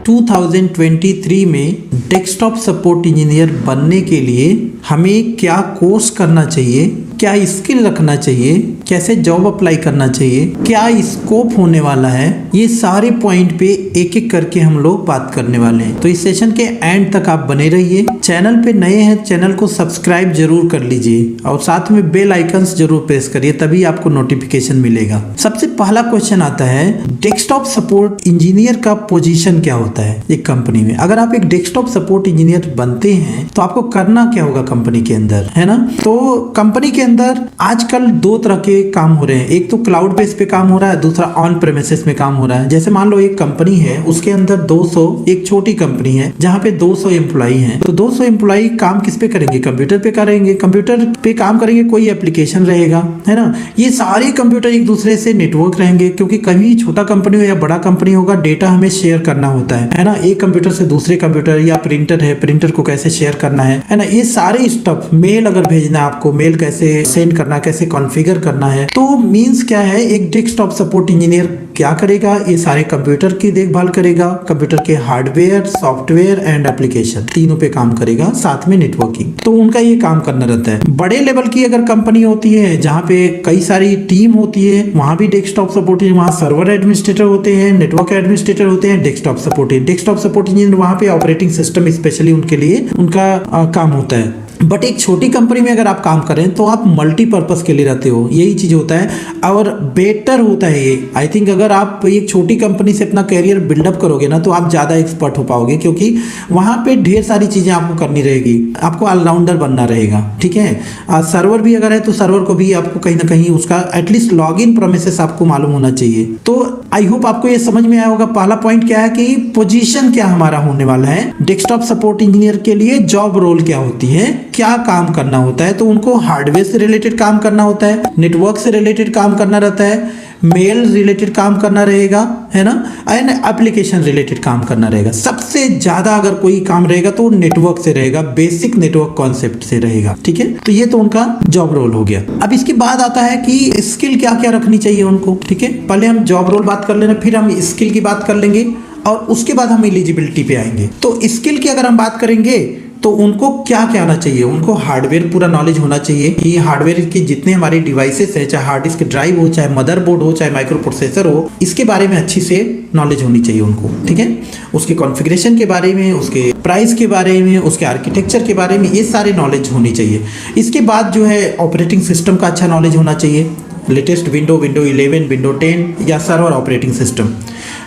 2023 में desktop support engineer बनने के लिए हमें क्या कोर्स करना चाहिए, क्या स्किल रखना चाहिए, कैसे जॉब अप्लाई करना चाहिए, क्या स्कोप होने वाला है, ये सारे पॉइंट पे एक एक करके हम लोग बात करने वाले हैं। तो इस सेशन के एंड तक आप बने रहिए। चैनल पे नए हैं, चैनल को सब्सक्राइब जरूर कर लीजिए और साथ में बेल आइकन्स जरूर प्रेस करिए, तभी आपको नोटिफिकेशन मिलेगा। सबसे पहला क्वेश्चन आता है, डेस्कटॉप सपोर्ट इंजीनियर का पोजीशन क्या होता है एक कंपनी में। अगर आप एक डेस्कटॉप सपोर्ट इंजीनियर बनते हैं तो आपको करना क्या होगा कंपनी के अंदर, है ना। तो कंपनी के अंदर आजकल दो तरह के काम हो रहे हैं। एक तो क्लाउड बेस पे काम हो रहा है, दूसरा ऑन प्रेमिसेस में काम हो रहा है। जैसे मान लो एक कंपनी है, उसके अंदर 200, एक छोटी कंपनी है जहां पे 200 एम्प्लॉई हैं, तो 200 एम्प्लॉई काम किस पे करेंगे, कंप्यूटर पे करेंगे, कंप्यूटर पे काम करेंगे, कोई एप्लीकेशन रहेगा, है ना। ये सारे कंप्यूटर एक दूसरे से नेटवर्क रहेंगे, क्योंकि कभी छोटा कंपनी हो या बड़ा कंपनी होगा, डेटा हमें शेयर करना होता है ना। एक कंप्यूटर से दूसरे कंप्यूटर, या प्रिंटर है, प्रिंटर को कैसे शेयर करना है ना। ये सारे स्टफ, मेल अगर भेजना है आपको, मेल कैसे सेंड करना, कैसे कॉन्फ़िगर करना है। तो मींस क्या है, एक डेस्कटॉप सपोर्ट इंजीनियर क्या करेगा, ये सारे कंप्यूटर की देखभाल करेगा, कंप्यूटर के हार्डवेयर, सॉफ्टवेयर एंड एप्लीकेशन तीनों पे काम करेगा, साथ में नेटवर्किंग। तो उनका ये काम करना रहता है। बड़े लेवल की अगर कंपनी होती है जहाँ पे कई सारी टीम होती है, वहां भी डेस्कटॉप सपोर्ट, वहाँ सर्वर एडमिनिस्ट्रेटर होते हैं, नेटवर्क एडमिनिस्ट्रेटर होते हैं, डेस्कटॉप सपोर्ट इंजीनियर वहाँ पे ऑपरेटिंग सिस्टम स्पेशली उनके लिए उनका काम होता है। बट एक छोटी कंपनी में अगर आप काम करें तो आप मल्टीपर्पज के लिए रहते हो, यही चीज होता है और बेटर होता है ये। आई थिंक अगर आप एक छोटी कंपनी से अपना करियर बिल्डअप करोगे ना, तो आप ज़्यादा एक्सपर्ट हो पाओगे, क्योंकि वहाँ पे ढेर सारी चीज़ें आपको करनी रहेगी, आपको ऑलराउंडर बनना रहेगा, ठीक है। सर्वर भी अगर है तो सर्वर को भी आपको कहीं ना कहीं उसका एटलीस्ट लॉग इन प्रोमिसेस आपको मालूम होना चाहिए। तो आई होप आपको ये समझ में आया होगा। पहला पॉइंट क्या है कि पोजीशन क्या हमारा होने वाला है, डेस्कटॉप सपोर्ट इंजीनियर के लिए जॉब रोल क्या होती है, क्या काम करना होता है। तो उनको हार्डवेयर से रिलेटेड काम करना होता है, नेटवर्क से रिलेटेड काम करना रहता है, मेल रिलेटेड काम करना रहेगा, है ना, एंड एप्लीकेशन रिलेटेड काम करना रहेगा। सबसे ज्यादा अगर कोई काम रहेगा तो नेटवर्क से रहेगा, बेसिक नेटवर्क कॉन्सेप्ट से रहेगा, ठीक है। तो ये तो उनका जॉब रोल हो गया। अब इसके बाद आता है कि स्किल क्या क्या रखनी चाहिए उनको, ठीक है। पहले हम जॉब रोल बात कर लेना, फिर हम स्किल की बात कर लेंगे और उसके बाद हम एलिजिबिलिटी पे आएंगे। तो स्किल की अगर हम बात करेंगे तो उनको क्या क्या आना चाहिए, उनको हार्डवेयर पूरा नॉलेज होना चाहिए कि हार्डवेयर की जितने हमारी डिवाइसेस है, चाहे हार्ड डिस्क ड्राइव हो, चाहे मदरबोर्ड हो, चाहे माइक्रो प्रोसेसर हो, इसके बारे में अच्छी से नॉलेज होनी चाहिए उनको, ठीक है। उसके कॉन्फ़िगरेशन के बारे में, उसके प्राइस के बारे में, उसके आर्किटेक्चर के बारे में, ये सारे नॉलेज होनी चाहिए। इसके बाद जो है ऑपरेटिंग सिस्टम का अच्छा नॉलेज होना चाहिए, लेटेस्ट विंडो 11, विंडो 10 या सर्वर ऑपरेटिंग सिस्टम।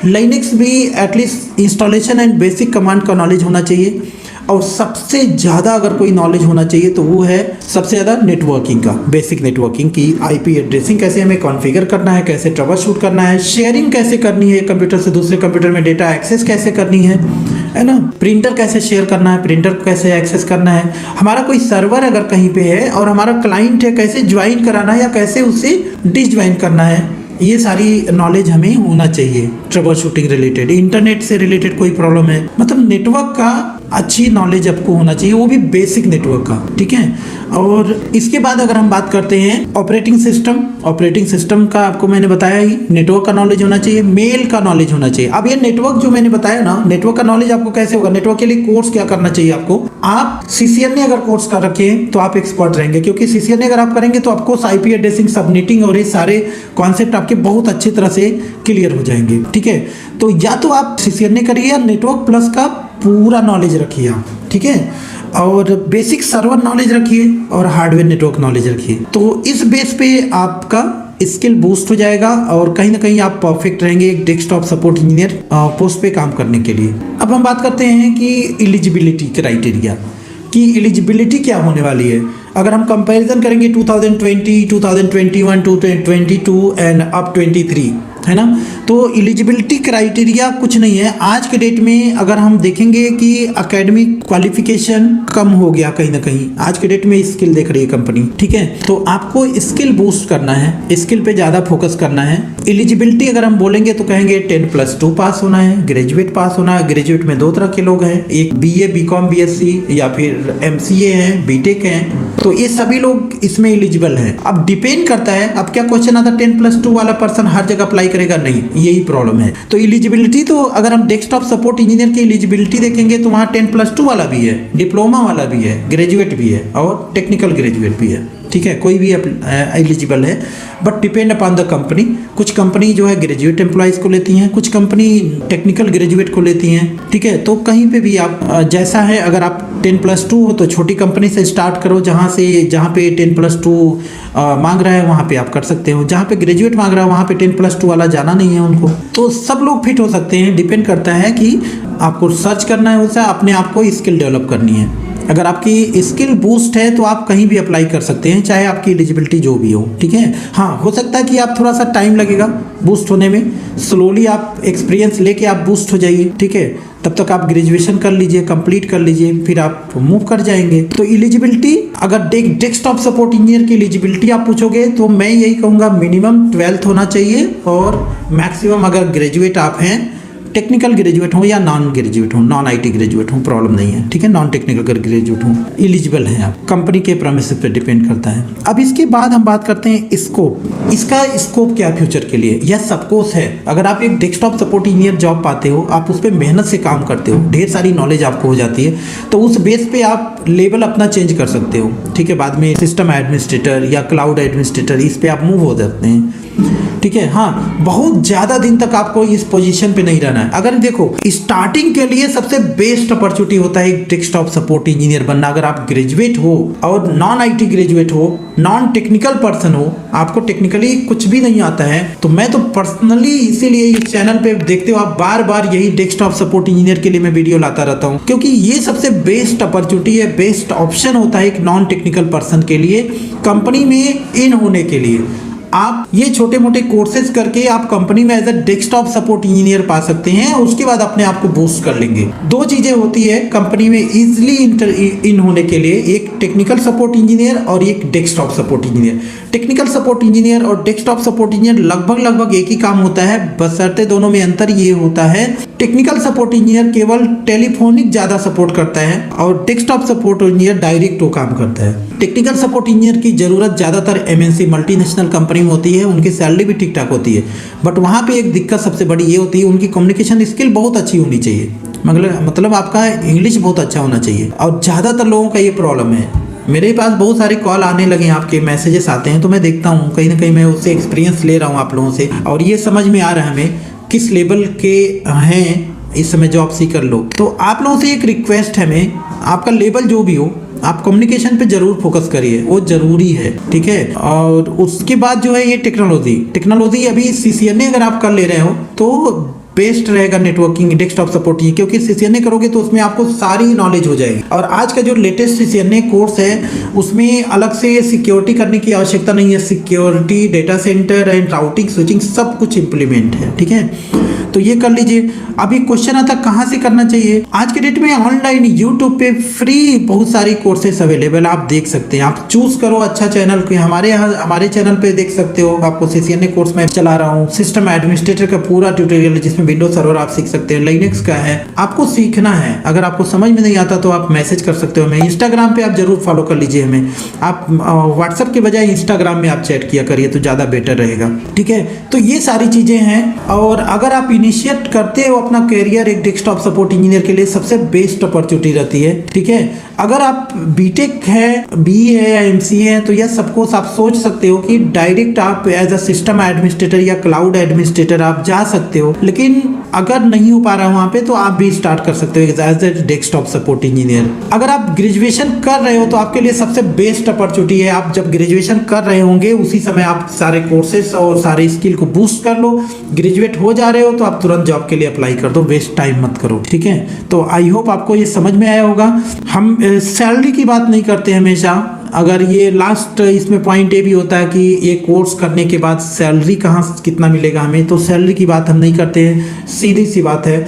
लाइनेक्स भी at least installation and basic command का नॉलेज होना चाहिए। और सबसे ज़्यादा अगर कोई नॉलेज होना चाहिए तो वो है सबसे ज़्यादा नेटवर्किंग का, बेसिक नेटवर्किंग की, आईपी एड्रेसिंग कैसे हमें कॉन्फ़िगर करना है, कैसे ट्रबल शूट करना है, शेयरिंग कैसे करनी है, कंप्यूटर से दूसरे कंप्यूटर में डेटा एक्सेस कैसे करनी है ना, प्रिंटर कैसे शेयर करना है, प्रिंटर को कैसे एक्सेस करना है, हमारा कोई सर्वर अगर कहीं पे है और हमारा क्लाइंट है, कैसे ज्वाइन कराना है या कैसे उसे डिसज्वाइन करना है, ये सारी नॉलेज हमें होना चाहिए। ट्रबल शूटिंग रिलेटेड, इंटरनेट से रिलेटेड कोई प्रॉब्लम है, मतलब नेटवर्क का अच्छी नॉलेज आपको होना चाहिए, वो भी बेसिक नेटवर्क का, ठीक है। और इसके बाद अगर हम बात करते हैं ऑपरेटिंग सिस्टम का, आपको मैंने बताया ही, नेटवर्क का नॉलेज होना चाहिए, मेल का नॉलेज होना चाहिए। अब ये नेटवर्क जो मैंने बताया ना, नेटवर्क का नॉलेज आपको कैसे होगा, नेटवर्क के लिए कोर्स क्या करना चाहिए आपको। आप CCNA अगर कोर्स कर रखे तो आप एक्सपर्ट रहेंगे, क्योंकि CCNA अगर आप करेंगे तो आपको IP एड्रेसिंग, सबनेटिंग और ये सारे कॉन्सेप्ट आपके बहुत अच्छी तरह से क्लियर हो जाएंगे, ठीक है। तो या तो आप CCNA करिए या नेटवर्क प्लस का पूरा नॉलेज रखिए आप, ठीक है। और बेसिक सर्वर नॉलेज रखिए और हार्डवेयर नेटवर्क नॉलेज रखिए। तो इस बेस पे आपका स्किल बूस्ट हो जाएगा और कहीं ना कहीं आप परफेक्ट रहेंगे एक डेस्कटॉप सपोर्ट इंजीनियर पोस्ट पे काम करने के लिए। अब हम बात करते हैं कि एलिजिबिलिटी क्राइटेरिया की, एलिजिबिलिटी क्या होने वाली है। अगर हम कंपैरिजन करेंगे 2020, 2021, 2022 एंड अब 23, है ना, तो एलिजिबिलिटी क्राइटेरिया कुछ नहीं है। आज के डेट में अगर हम देखेंगे कि एकेडमिक क्वालिफिकेशन कम हो गया कहीं ना कहीं, आज के डेट में स्किल देख रही है कंपनी, ठीक है। तो आपको स्किल बूस्ट करना है, स्किल पे ज़्यादा फोकस करना है। एलिजिबिलिटी अगर हम बोलेंगे तो कहेंगे 10+2 पास होना है, ग्रेजुएट पास होना है। ग्रेजुएट में दो तरह के लोग हैं, एक BA, BCom, BSc या फिर MCA हैं, BTech हैं, तो ये सभी लोग इसमें एलिजिबल हैं। अब डिपेंड करता है, अब क्या क्वेश्चन आता है, 10+2 वाला पर्सन हर जगह अप्लाई करेगा, नहीं, यही प्रॉब्लम है। तो एलिजिबिलिटी, तो अगर हम डेस्कटॉप सपोर्ट इंजीनियर की एलिजिबिलिटी देखेंगे तो वहाँ 10+2 वाला भी है, डिप्लोमा वाला भी है, ग्रेजुएट भी है और टेक्निकल ग्रेजुएट भी है। ठीक है, कोई भी एलिजिबल है, but depend upon the company. कुछ कंपनी जो है ग्रेजुएट एम्प्लॉयज़ को लेती हैं, कुछ कंपनी टेक्निकल ग्रेजुएट को लेती हैं। ठीक है, तो कहीं पे भी आप जैसा है, अगर आप 10+2 हो तो छोटी कंपनी से स्टार्ट करो, जहाँ पे 10+2 मांग रहा है वहाँ पे आप कर सकते हो। जहाँ पे ग्रेजुएट मांग रहा है वहाँ पे 10+2 वाला जाना नहीं है उनको। तो सब लोग फिट हो सकते हैं, डिपेंड करता है कि आपको सर्च करना है, उससे अपने आप को स्किल डेवलप करनी है। अगर आपकी स्किल बूस्ट है तो आप कहीं भी अप्लाई कर सकते हैं, चाहे आपकी एलिजिबिलिटी जो भी हो। ठीक है, हाँ, हो सकता है कि आप थोड़ा सा टाइम लगेगा बूस्ट होने में, स्लोली आप एक्सपीरियंस लेके आप बूस्ट हो जाइए। ठीक है, तब तक आप ग्रेजुएशन कर लीजिए, कंप्लीट कर लीजिए, फिर आप मूव कर जाएंगे। तो एलिजिबिलिटी, अगर डेस्कटॉप सपोर्ट इंजीनियर की एलिजिबिलिटी आप पूछोगे तो मैं यही कहूँगा मिनिमम 12th होना चाहिए, और मैक्सिमम अगर ग्रेजुएट आप हैं, टेक्निकल ग्रेजुएट हो या नॉन ग्रेजुएट हो, नॉन आईटी ग्रेजुएट हो, प्रॉब्लम नहीं है। ठीक है, नॉन टेक्निकल ग्रेजुएट हो, एलिजिबल हैं आप। कंपनी के प्रेमिसेस पे डिपेंड करता है। अब इसके बाद हम बात करते हैं स्कोप। इसका स्कोप क्या फ्यूचर के लिए, यह सबकोर्स है। अगर आप एक डेस्कटॉप सपोर्ट इंजीनियर जॉब पाते हो, आप उस पर मेहनत से काम करते हो, ढेर सारी नॉलेज आपको हो जाती है, तो उस बेस पे आप लेवल अपना चेंज कर सकते हो। ठीक है, बाद में सिस्टम एडमिनिस्ट्रेटर या क्लाउड एडमिनिस्ट्रेटर, इस पे आप मूव हो जाते हैं। ठीक है, हाँ, बहुत ज़्यादा दिन तक आपको इस पोजीशन पे नहीं रहना है। अगर देखो, स्टार्टिंग के लिए सबसे बेस्ट अपॉर्चुनिटी होता है एक डेस्कटॉप सपोर्ट इंजीनियर बनना। अगर आप ग्रेजुएट हो और नॉन आईटी ग्रेजुएट हो, नॉन टेक्निकल पर्सन हो, आपको टेक्निकली कुछ भी नहीं आता है, तो मैं तो पर्सनली इसीलिए इस चैनल पे देखते हो आप बार बार यही डेस्कटॉप सपोर्ट इंजीनियर के लिए मैं वीडियो लाता रहता हूँ, क्योंकि ये सबसे बेस्ट अपॉर्चुनिटी है, बेस्ट ऑप्शन होता है एक नॉन टेक्निकल पर्सन के लिए कंपनी में इन होने के लिए। आप ये छोटे मोटे कोर्सेज करके आप कंपनी में as a desktop support engineer पा सकते हैं, और उसके बाद अपने आप को बूस्ट कर लेंगे। दो चीजें होती है कंपनी में इजिली इन होने के लिए, एक टेक्निकल सपोर्ट इंजीनियर और एक desktop support engineer. Technical support engineer और डेस्कटॉप सपोर्ट इंजीनियर लगभग एक ही काम होता है, बशर्ते दोनों में अंतर ये होता है, टेक्निकल सपोर्ट इंजीनियर केवल टेलीफोनिक ज्यादा सपोर्ट करता है और डेस्कटॉप सपोर्ट इंजीनियर डायरेक्ट वो काम करता है। टेक्निकल सपोर्ट इंजीनियर की जरूरत ज्यादातर एमएनसी मल्टीनेशनल कंपनी में होती है, उनकी सैलरी भी ठीक ठाक होती है, बट वहाँ पे एक दिक्कत सबसे बड़ी ये होती है, उनकी कम्युनिकेशन स्किल बहुत अच्छी होनी चाहिए। मतलब आपका इंग्लिश बहुत अच्छा होना चाहिए, और ज़्यादातर लोगों का ये प्रॉब्लम है। मेरे पास बहुत सारे कॉल आने लगे हैं, आपके मैसेजेस आते हैं, तो मैं देखता हूँ कहीं ना कहीं मैं उससे एक्सपीरियंस ले रहा हूँ आप लोगों से, और ये समझ में आ रहा है हमें किस लेवल के हैं इस समय जॉब सीकर लोग। तो आप लोगों से एक रिक्वेस्ट है, मैं आपका लेवल जो भी हो, आप कम्युनिकेशन पे जरूर फोकस करिए, वो जरूरी है। ठीक है, और उसके बाद जो है ये टेक्नोलॉजी अभी सीसीएनए अगर आप कर ले रहे हो तो बेस्ट रहेगा नेटवर्किंग डेस्कटॉप सपोर्ट, क्योंकि सीसीएनए करोगे तो उसमें आपको सारी नॉलेज हो जाएगी। और आज का जो लेटेस्ट सीसीएनए कोर्स है उसमें अलग से सिक्योरिटी करने की आवश्यकता नहीं है, security, data centre and routing switching सब कुछ इंप्लीमेंट है। ठीक है, तो ये कर लीजिए। अभी क्वेश्चन आता कहाँ से करना चाहिए। आज के डेट में ऑनलाइन यूट्यूब पे फ्री बहुत सारी कोर्सेस अवेलेबल, आप देख सकते हैं। आप चूज करो अच्छा चैनल, हमारे चैनल पे देख सकते हो, आपको सीसीएनए कोर्स में चला रहा हूँ, सिस्टम एडमिनिस्ट्रेटर का पूरा ट्यूटोरियल जिसमें विंडोज सर्वर आप सीख सकते हैं, लिनक्स का है, आपको सीखना है। अगर आपको समझ में नहीं आता तो आप मैसेज कर सकते हो हमें। इंस्टाग्राम पे आप जरूर फॉलो कर लीजिए हमें, आप व्हाट्सएप के बजाय इंस्टाग्राम में आप चैट किया करिए तो ज़्यादा बेटर रहेगा। ठीक है, तो ये सारी चीज़ें हैं। और अगर आप इनिशिएट करते हो अपना करियर एक डेस्कटॉप सपोर्ट इंजीनियर के लिए, सबसे बेस्ट अपॉर्चुनिटी रहती है। ठीक है, अगर आप बीटेक है, बीई है या एमसीए है, तो यह सबको आप सोच सकते हो कि डायरेक्ट आप एज अ सिस्टम एडमिनिस्ट्रेटर या क्लाउड एडमिनिस्ट्रेटर आप जा सकते हो। लेकिन अगर नहीं हो पा रहा है वहाँ पे, तो आप भी स्टार्ट कर सकते हो as a desktop support engineer. अगर आप ग्रेजुएशन कर रहे हो तो आपके लिए सबसे बेस्ट अपॉर्चुनिटी है, आप जब ग्रेजुएशन कर रहे होंगे उसी समय आप सारे कोर्सेस और सारे स्किल को बूस्ट कर लो। ग्रेजुएट हो जा रहे हो तो आप तुरंत जॉब के लिए अप्लाई कर दो, वेस्ट टाइम मत करो। ठीक है, तो आई होप आपको ये समझ में आया होगा। हम सैलरी की बात नहीं करते हमेशा, अगर ये लास्ट इसमें पॉइंट ये भी होता है कि ये कोर्स करने के बाद सैलरी कहाँ कितना मिलेगा हमें, तो सैलरी की बात हम नहीं करते हैं। सीधी सी बात है,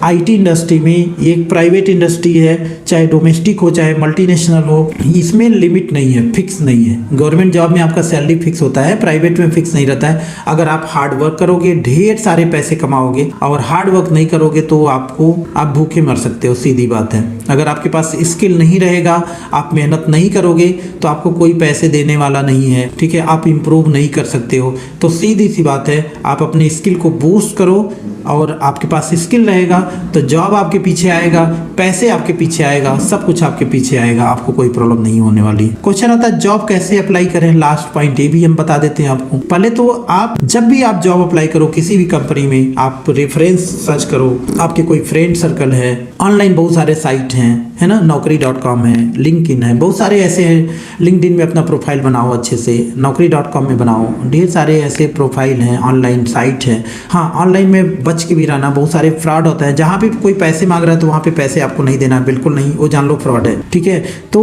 आईटी इंडस्ट्री में एक प्राइवेट इंडस्ट्री है, चाहे डोमेस्टिक हो चाहे मल्टीनेशनल हो, इसमें लिमिट नहीं है, फिक्स नहीं है। गवर्नमेंट जॉब में आपका सैलरी फिक्स होता है, प्राइवेट में फिक्स नहीं रहता है। अगर आप हार्ड वर्क करोगे ढेर सारे पैसे कमाओगे, और हार्ड वर्क नहीं करोगे तो आप भूखे मर सकते हो, सीधी बात है। अगर आपके पास स्किल नहीं रहेगा, आप मेहनत नहीं करोगे तो आपको कोई पैसे देने वाला नहीं है, ठीक है। आप इम्प्रूव नहीं कर सकते हो। तो सीधी सी बात है, आप अपने स्किल को बूस्ट करो और आपके पास स्किल रहेगा तो जॉब आपके पीछे आएगा, पैसे आपके पीछे आएगा, सब कुछ आपके पीछे आएगा, आपको कोई प्रॉब्लम नहीं होने वाली। क्वेश्चन आता है जॉब कैसे अप्लाई करें, लास्ट पॉइंट ये भी हम बता देते हैं आपको। पहले तो आप जब भी आप जॉब अप्लाई करो किसी भी कंपनी में, आप रेफरेंस सर्च करो, आपके कोई फ्रेंड सर्कल है, ऑनलाइन बहुत सारे साइट हैं, है ना, naukri.com है, लिंक्डइन है, बहुत सारे ऐसे हैं। लिंक्डइन में अपना प्रोफाइल बनाओ अच्छे से, naukri.com में बनाओ, ढेर सारे ऐसे प्रोफाइल हैं, ऑनलाइन साइट है। हाँ, ऑनलाइन में बच के भी रहना, बहुत सारे फ्रॉड होता है। जहाँ पे कोई पैसे मांग रहा है तो वहाँ पे पैसे आपको नहीं देना, बिल्कुल नहीं, वो जान लो फ्रॉड है, ठीक है। तो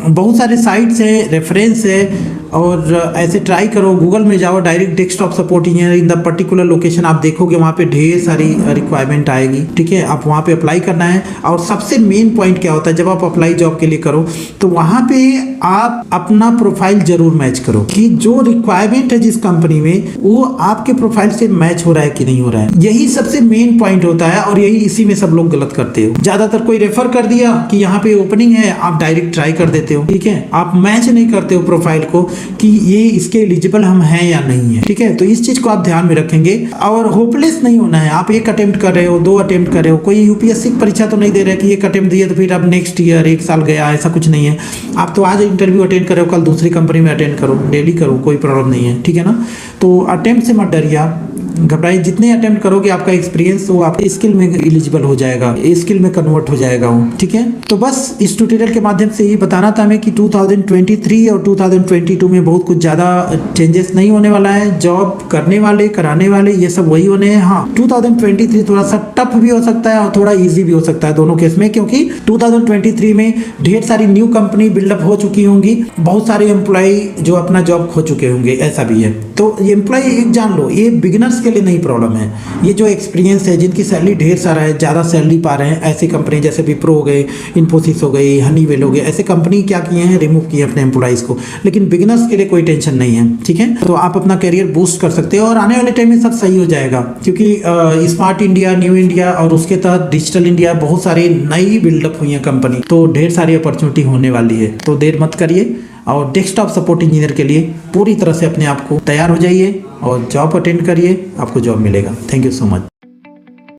बहुत सारे साइट्स है, रेफरेंस है, और ऐसे ट्राई करो। गूगल में जाओ, direct desktop support engineer in the particular location, आप देखोगे वहाँ पे ढेर सारी रिक्वायरमेंट आएगी, ठीक है। आप वहाँ पे अप्लाई करना है। और सबसे मेन पॉइंट क्या होता है, जब आप अप्लाई जॉब के लिए करो तो वहाँ पे आप अपना प्रोफाइल जरूर मैच करो कि जो रिक्वायरमेंट है जिस कंपनी में, वो आपके प्रोफाइल से मैच हो रहा है कि नहीं हो रहा है। यही सबसे मेन पॉइंट होता है और यही इसी में सब लोग गलत करते हो। ज्यादातर कोई रेफर कर दिया कि यहाँ पे ओपनिंग है, आप डायरेक्ट ट्राई कर देते हो, ठीक है। आप मैच नहीं करते हो प्रोफाइल को कि ये इसके एलिजिबल हम हैं या नहीं है, ठीक है। तो इस चीज को आप ध्यान में रखेंगे और होपलेस नहीं होना है। आप एक अटेम्प्ट कर रहे हो, 2 अटेम्प्ट कर रहे हो, कोई यूपीएससी की परीक्षा तो नहीं दे रहे कि एक अटेम्प्ट दिए तो फिर अब नेक्स्ट ईयर 1 साल गया, ऐसा कुछ नहीं है। आप तो आज इंटरव्यू अटेंड कर रहे हो, कल दूसरी कंपनी में अटेंड करो, डेली करो, कोई प्रॉब्लम नहीं है, ठीक है ना। तो अटेम्प्ट से मत डरिए, आप घबराइए। जितने अटेम्प्ट करोगे आपका एक्सपीरियंस वो आपके स्किल में एलिजिबल हो जाएगा, स्किल में कन्वर्ट हो जाएगा वो, ठीक है। तो बस इस ट्यूटोरियल के माध्यम से ये बताना था हमें कि 2023 और 2022 में बहुत कुछ ज़्यादा चेंजेस नहीं होने वाला है। जॉब करने वाले, कराने वाले, ये सब वही होने हैं। हाँ, 2023 थोड़ा सा टफ भी हो सकता है और थोड़ा ईजी भी हो सकता है, दोनों केस में, क्योंकि 2023 में ढेर सारी न्यू कंपनी बिल्डअप हो चुकी होंगी, बहुत सारे एम्प्लॉय जो अपना जॉब खो चुके होंगे, ऐसा भी है। तो एम्प्लॉय एक जान लो, ये बिगिनर्स के लिए नहीं प्रॉब्लम है। ये जो एक्सपीरियंस है, जिनकी सैलरी ढेर सारा है, ज़्यादा सैलरी पा रहे हैं, ऐसी कंपनी जैसे विप्रो हो गए, इन्फोसिस हो गई, हनीवेल हो गए, ऐसे कंपनी क्या किए हैं, रिमूव किए अपने एम्प्लॉइज़ को। लेकिन बिगिनर्स के लिए कोई टेंशन नहीं है, ठीक है। तो आप अपना करियर बूस्ट कर सकते हो और आने वाले टाइम में सब सही हो जाएगा, क्योंकि स्मार्ट इंडिया, न्यू इंडिया और उसके तहत डिजिटल इंडिया, बहुत सारी नई बिल्डअप हुई है कंपनी, तो ढेर सारी अपॉर्चुनिटी होने वाली है। तो देर मत करिए और डेस्कटॉप सपोर्ट इंजीनियर के लिए पूरी तरह से अपने आप को तैयार हो जाइए और जॉब अटेंड करिए, आपको जॉब मिलेगा। Thank you so much.